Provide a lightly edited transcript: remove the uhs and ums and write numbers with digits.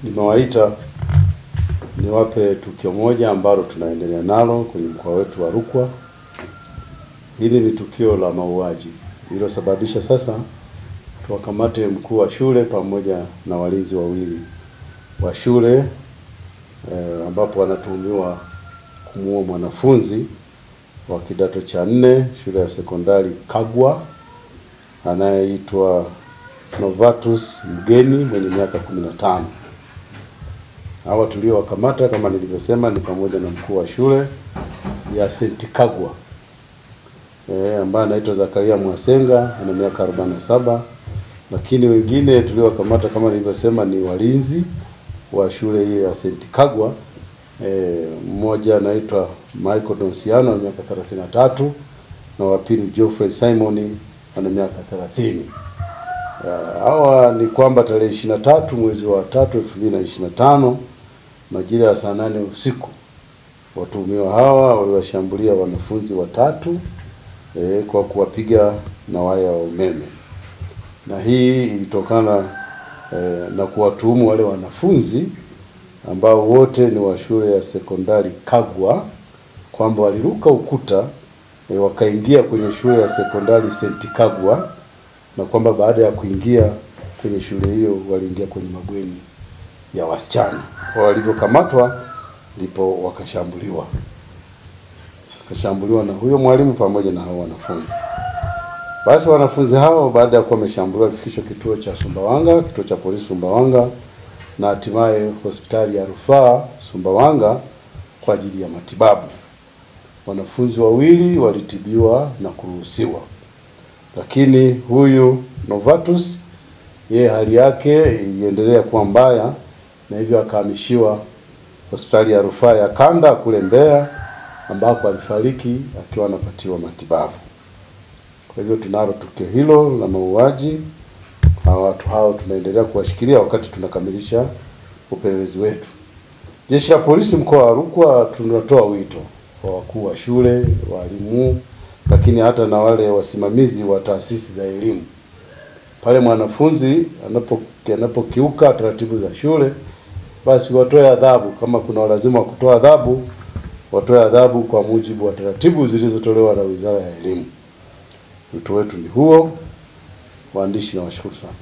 Nimewaita niwape tukio moja ambalo tunaendelea nalo kwenye mkoa wetu wa Rukwa. Hili ni tukio la mauaji lililosababisha sasa tuwakamate mkuu wa shule pamoja na walinzi wawili wa shule ambapo wanatuhumiwa kumuua mwanafunzi wa kidato cha 4 shule ya sekondari Kagwa anayeitwa Novatus Mgeni mwenye miaka 15. Hawa tuliowakamata kama nilivyosema ni pamoja na mkuu wa shule ya St. Kagwa ambaye anaitwa Zakaria Mwasenga ana miaka 47, lakini wengine tuliowakamata kama nilivyosema ni walinzi wa shule hiyo ya St. Kagwa. Mmoja anaitwa Michael Donsiano ana miaka 33 na wa pili Geoffrey Simon ana miaka 30. Hawa ni kwamba tarehe 23 mwezi wa 3 2025 majira ya saa 8 usiku watuhumiwa hawa waliwashambulia wanafunzi watatu kwa kuwapiga na waya wa umeme, na hii ilitokana na kuwatuhumu wale wanafunzi ambao wote ni wa shule ya sekondari Kagwa kwamba waliruka ukuta wakaingia kwenye shule ya sekondari St. Kagwa, na kwamba baada ya kuingia kwenye shule hiyo waliingia kwenye mabweni ya wasichana. Kwa walivyokamatwa ndipo wakashambuliwa na huyo mwalimu pamoja na hao wanafunzi. Basi wanafunzi hao baada ya kuwa wameshambuliwa walifikishwa kituo cha Sumbawanga, kituo cha polisi Sumbawanga, na hatimaye hospitali ya rufaa Sumbawanga kwa ajili ya matibabu. Wanafunzi wawili walitibiwa na kuruhusiwa, lakini huyu Novatus yeye hali yake iliendelea kuwa mbaya na hivyo akahamishiwa hospitali ya rufaa ya Kanda kule Mbeya ambako alifariki akiwa anapatiwa matibabu. Kwa hivyo tunalo tukio hilo la mauaji. Watu hao tunaendelea kuwashikilia wakati tunakamilisha upelelezi wetu. Jeshi la polisi mkoa wa Rukwa tunatoa wito kwa wakuu wa shule, walimu, lakini hata na wale wasimamizi wa taasisi za elimu, pale mwanafunzi anapokiuka taratibu za shule basi watoe adhabu. Kama kuna lazima wa kutoa adhabu, watoe adhabu kwa mujibu wa taratibu zilizotolewa na Wizara ya Elimu. Wito wetu ni huo. Waandishi, na washukuru sana.